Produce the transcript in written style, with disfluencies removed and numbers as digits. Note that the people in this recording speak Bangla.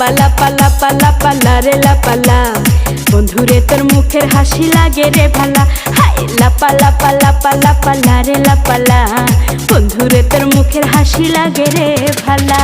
লাপা লাপা লাপা রে লাপালা, বন্ধুরে তোর মুখের হাসি লাগে রে ভালা। হাই লাপা লাপা লাপা লাপা রে লাপালা, বন্ধুরে তোর মুখের হাসি লাগে রে ভালা।